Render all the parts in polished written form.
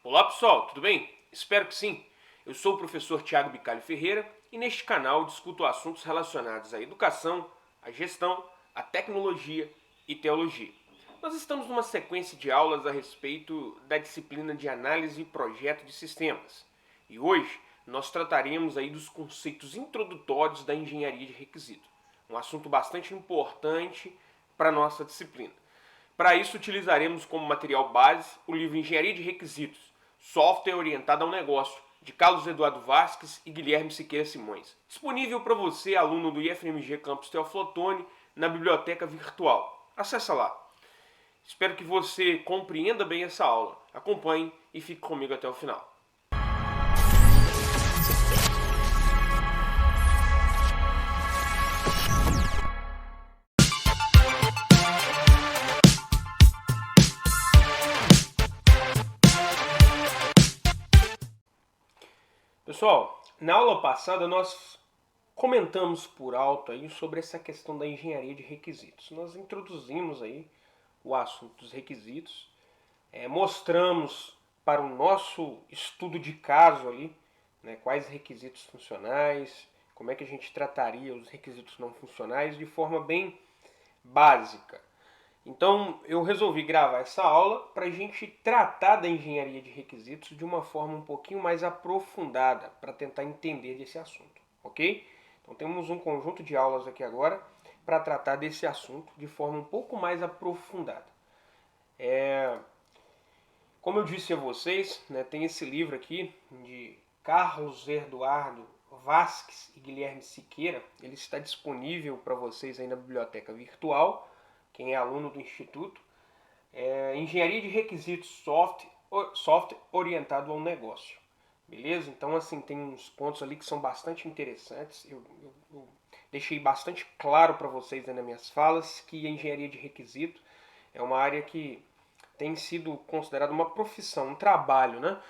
Olá pessoal, tudo bem? Espero que sim. Eu sou o professor Tiago Bicalho Ferreira e neste canal discuto assuntos relacionados à educação, à gestão, à tecnologia e teologia. Nós estamos numa sequência de aulas a respeito da disciplina de análise e projeto de sistemas. E hoje nós trataremos aí dos conceitos introdutórios da engenharia de requisito, um assunto bastante importante para a nossa disciplina. Para isso, utilizaremos como material base o livro Engenharia de Requisitos, Software Orientado ao Negócio, de Carlos Eduardo Vasques e Guilherme Siqueira Simões. Disponível para você, aluno do IFMG Campus Teófilo Otoni, na biblioteca virtual. Acesse lá. Espero que você compreenda bem essa aula. Acompanhe e fique comigo até o final. Pessoal, na aula passada nós comentamos por alto aí sobre essa questão da engenharia de requisitos. Nós introduzimos aí o assunto dos requisitos, mostramos para o nosso estudo de caso ali, né, quais requisitos funcionais, como é que a gente trataria os requisitos não funcionais de forma bem básica. Então eu resolvi gravar essa aula para a gente tratar da engenharia de requisitos de uma forma um pouquinho mais aprofundada, para tentar entender desse assunto, ok? Então temos um conjunto de aulas aqui agora para tratar desse assunto de forma um pouco mais aprofundada. Como eu disse a vocês, né, tem esse livro aqui de Carlos Eduardo Vasques e Guilherme Siqueira. Ele está disponível para vocês aí na biblioteca virtual, quem é aluno do Instituto. Engenharia de Requisitos Software Orientado ao Negócio. Beleza? Então, assim, tem uns pontos ali que são bastante interessantes. Eu deixei bastante claro para vocês aí nas minhas falas que a engenharia de requisito é uma área que tem sido considerada uma profissão, um trabalho, né?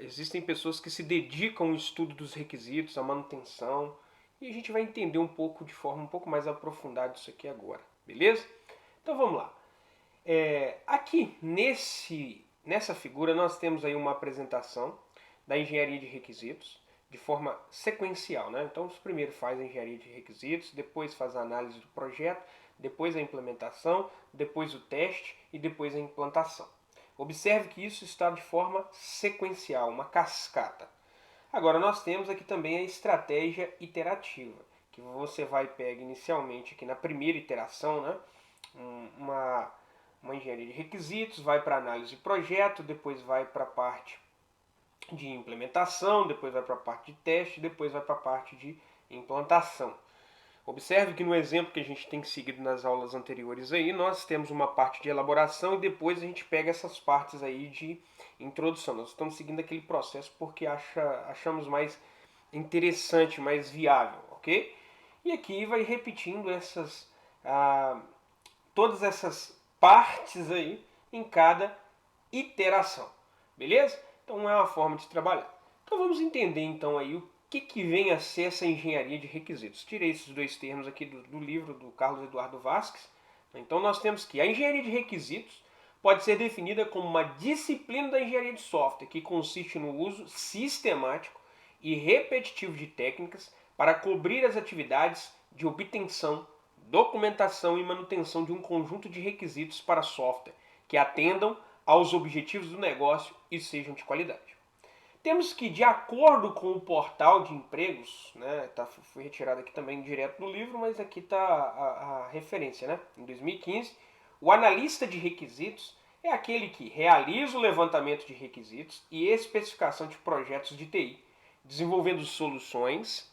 Existem pessoas que se dedicam ao estudo dos requisitos, à manutenção, e a gente vai entender um pouco de forma um pouco mais aprofundada isso aqui agora, beleza? Então vamos lá. Aqui nessa figura nós temos aí uma apresentação da engenharia de requisitos de forma sequencial, né? Então primeiro faz a engenharia de requisitos, depois faz a análise do projeto, depois a implementação, depois o teste e depois a implantação. Observe que isso está de forma sequencial, uma cascata. Agora nós temos aqui também a estratégia iterativa, que você vai pegar inicialmente aqui na primeira iteração, né? Uma engenharia de requisitos, vai para análise de projeto, depois vai para a parte de implementação, depois vai para a parte de teste, depois vai para a parte de implantação. Observe que no exemplo que a gente tem seguido nas aulas anteriores aí, nós temos uma parte de elaboração e depois a gente pega essas partes aí de introdução. Nós estamos seguindo aquele processo porque achamos mais interessante, mais viável, ok? E aqui vai repetindo todas essas partes aí em cada iteração, beleza? Então é uma forma de trabalhar. Então vamos entender então aí o que vem a ser essa engenharia de requisitos. Tirei esses dois termos aqui do livro do Carlos Eduardo Vasques. Então nós temos que a engenharia de requisitos pode ser definida como uma disciplina da engenharia de software que consiste no uso sistemático e repetitivo de técnicas para cobrir as atividades de obtenção, documentação e manutenção de um conjunto de requisitos para software que atendam aos objetivos do negócio e sejam de qualidade. Temos que, de acordo com o portal de empregos, né, foi retirado aqui também direto do livro, mas aqui está a referência, né? Em 2015, o analista de requisitos é aquele que realiza o levantamento de requisitos e especificação de projetos de TI, desenvolvendo soluções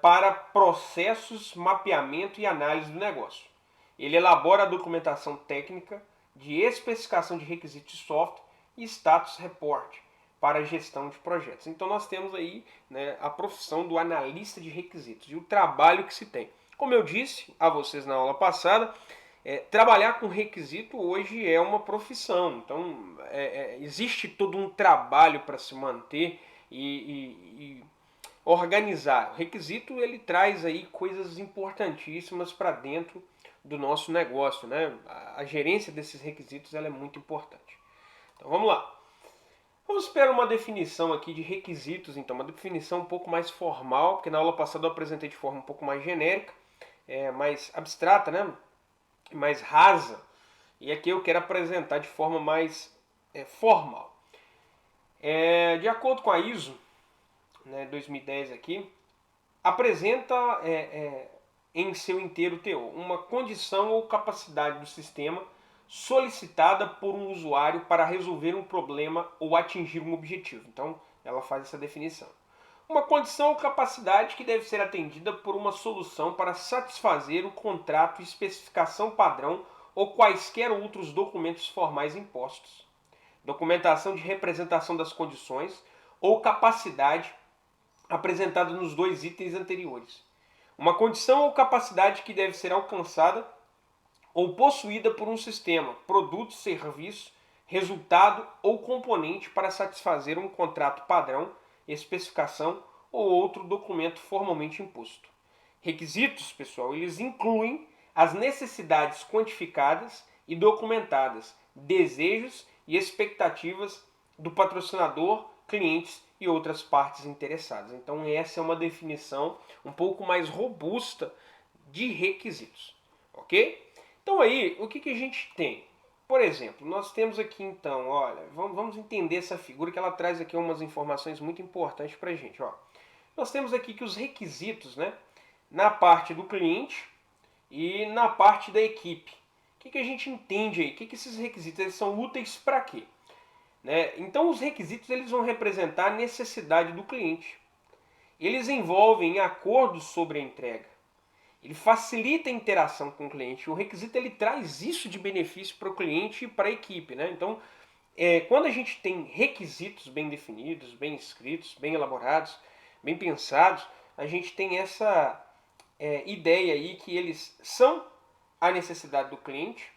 para processos, mapeamento e análise do negócio. Ele elabora a documentação técnica de especificação de requisitos de software e status report para a gestão de projetos. Então nós temos aí, né, a profissão do analista de requisitos e o trabalho que se tem. Como eu disse a vocês na aula passada, trabalhar com requisito hoje é uma profissão. Então existe todo um trabalho para se manter e organizar. O requisito ele traz aí coisas importantíssimas para dentro do nosso negócio, né? A gerência desses requisitos ela é muito importante. Então vamos lá. Vamos para uma definição aqui de requisitos, então, uma definição um pouco mais formal, porque na aula passada eu apresentei de forma um pouco mais genérica, mais abstrata, né? Mais rasa, e aqui eu quero apresentar de forma mais formal. De acordo com a ISO, né, 2010 aqui, apresenta em seu inteiro teor uma condição ou capacidade do sistema solicitada por um usuário para resolver um problema ou atingir um objetivo. Então, ela faz essa definição. Uma condição ou capacidade que deve ser atendida por uma solução para satisfazer o contrato, especificação padrão ou quaisquer outros documentos formais impostos. Documentação de representação das condições ou capacidade apresentada nos dois itens anteriores. Uma condição ou capacidade que deve ser alcançada ou possuída por um sistema, produto, serviço, resultado ou componente para satisfazer um contrato padrão, especificação ou outro documento formalmente imposto. Requisitos, pessoal, eles incluem as necessidades quantificadas e documentadas, desejos e expectativas do patrocinador, clientes e outras partes interessadas. Então essa é uma definição um pouco mais robusta de requisitos, ok? Então aí, o que a gente tem? Por exemplo, nós temos aqui então, olha, vamos entender essa figura que ela traz aqui umas informações muito importantes para a gente. Ó. Nós temos aqui que os requisitos, né, na parte do cliente e na parte da equipe. O que a gente entende aí? O que esses requisitos eles são úteis para quê? Né? Então os requisitos eles vão representar a necessidade do cliente. Eles envolvem acordos sobre a entrega. Ele facilita a interação com o cliente. O requisito ele traz isso de benefício para o cliente e para a equipe. Né? Então, quando a gente tem requisitos bem definidos, bem escritos, bem elaborados, bem pensados, a gente tem essa ideia aí que eles são a necessidade do cliente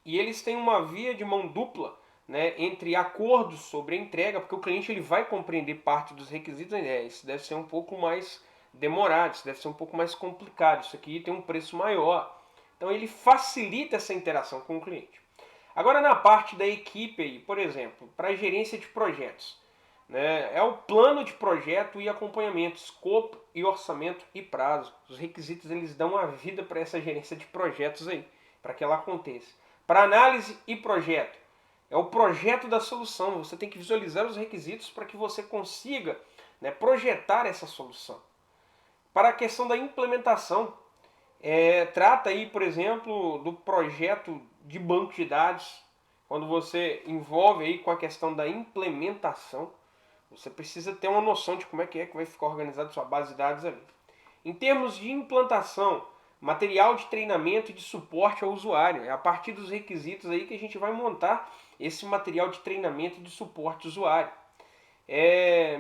e eles têm uma via de mão dupla, né, entre acordos sobre a entrega, porque o cliente ele vai compreender parte dos requisitos. Isso deve ser um pouco mais demorado, isso deve ser um pouco mais complicado, isso aqui tem um preço maior. Então ele facilita essa interação com o cliente. Agora na parte da equipe, aí, por exemplo, para a gerência de projetos, né, é o plano de projeto e acompanhamento, escopo e orçamento e prazo. Os requisitos eles dão a vida para essa gerência de projetos aí, para que ela aconteça. Para análise e projeto, é o projeto da solução. Você tem que visualizar os requisitos para que você consiga, né, projetar essa solução. Para a questão da implementação, trata aí, por exemplo, do projeto de banco de dados. Quando você envolve aí com a questão da implementação, você precisa ter uma noção de como é que vai ficar organizada a sua base de dados ali. Em termos de implantação, material de treinamento e de suporte ao usuário. É a partir dos requisitos aí que a gente vai montar esse material de treinamento e de suporte ao usuário.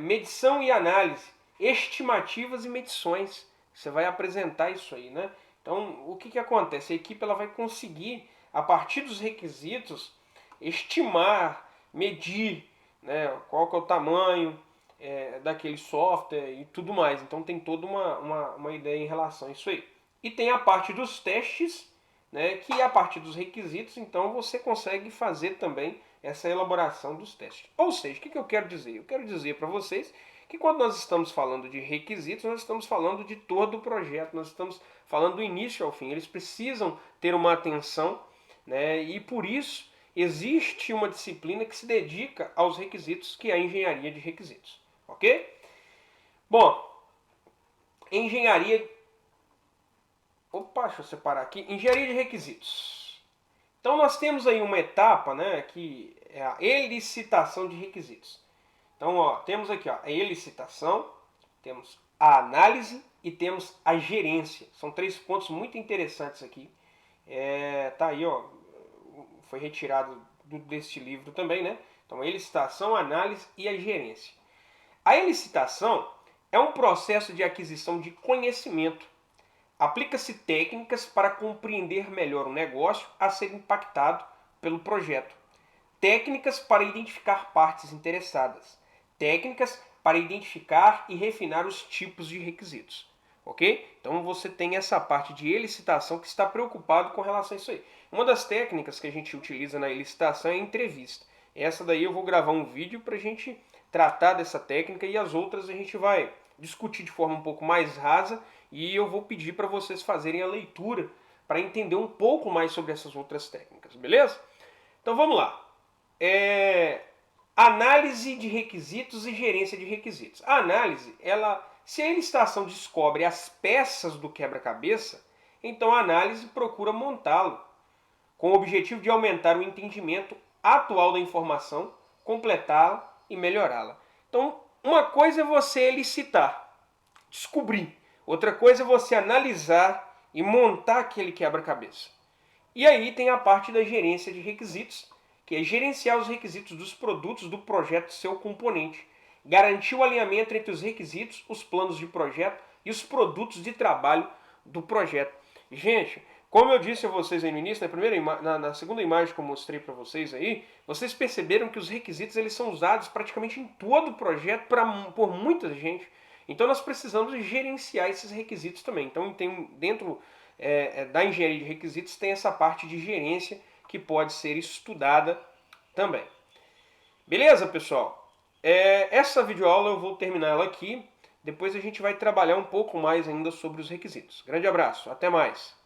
Medição e análise, estimativas e medições. Você vai apresentar isso aí, né? Então, o que acontece? A equipe ela vai conseguir, a partir dos requisitos, estimar, medir, né, qual que é o tamanho daquele software e tudo mais. Então, tem toda uma ideia em relação a isso aí. E tem a parte dos testes, né, que a partir dos requisitos, então, você consegue fazer também essa elaboração dos testes. Ou seja, o que eu quero dizer? Eu quero dizer para vocês que quando nós estamos falando de requisitos, nós estamos falando de todo o projeto, nós estamos falando do início ao fim. Eles precisam ter uma atenção, né, e por isso existe uma disciplina que se dedica aos requisitos, que é a engenharia de requisitos. Ok? Bom, engenharia... Opa, deixa eu separar aqui. Engenharia de requisitos. Então nós temos aí uma etapa, né, que é a elicitação de requisitos. Então, ó, temos aqui ó, a elicitação, temos a análise e temos a gerência. São três pontos muito interessantes aqui. Tá aí, ó, foi retirado deste livro também, né? Então, a elicitação, a análise e a gerência. A elicitação é um processo de aquisição de conhecimento. Aplica-se técnicas para compreender melhor o negócio a ser impactado pelo projeto. Técnicas para identificar partes interessadas. Técnicas para identificar e refinar os tipos de requisitos. Ok? Então você tem essa parte de elicitação que está preocupado com relação a isso aí. Uma das técnicas que a gente utiliza na elicitação é a entrevista. Essa daí eu vou gravar um vídeo para a gente tratar dessa técnica e as outras a gente vai discutir de forma um pouco mais rasa e eu vou pedir para vocês fazerem a leitura para entender um pouco mais sobre essas outras técnicas, beleza? Então vamos lá. Análise de requisitos e gerência de requisitos. A análise, se a licitação descobre as peças do quebra-cabeça, então a análise procura montá-lo, com o objetivo de aumentar o entendimento atual da informação, completá-la e melhorá-la. Então, uma coisa é você licitar, descobrir. Outra coisa é você analisar e montar aquele quebra-cabeça. E aí tem a parte da gerência de requisitos, que é gerenciar os requisitos dos produtos do projeto seu componente, garantir o alinhamento entre os requisitos, os planos de projeto e os produtos de trabalho do projeto. Gente, como eu disse a vocês aí no início, na segunda imagem que eu mostrei para vocês aí, vocês perceberam que os requisitos eles são usados praticamente em todo o projeto por muita gente. Então nós precisamos gerenciar esses requisitos também. Então dentro da engenharia de requisitos tem essa parte de gerência que pode ser estudada também. Beleza, pessoal? Essa videoaula eu vou terminar ela aqui. Depois a gente vai trabalhar um pouco mais ainda sobre os requisitos. Grande abraço, até mais!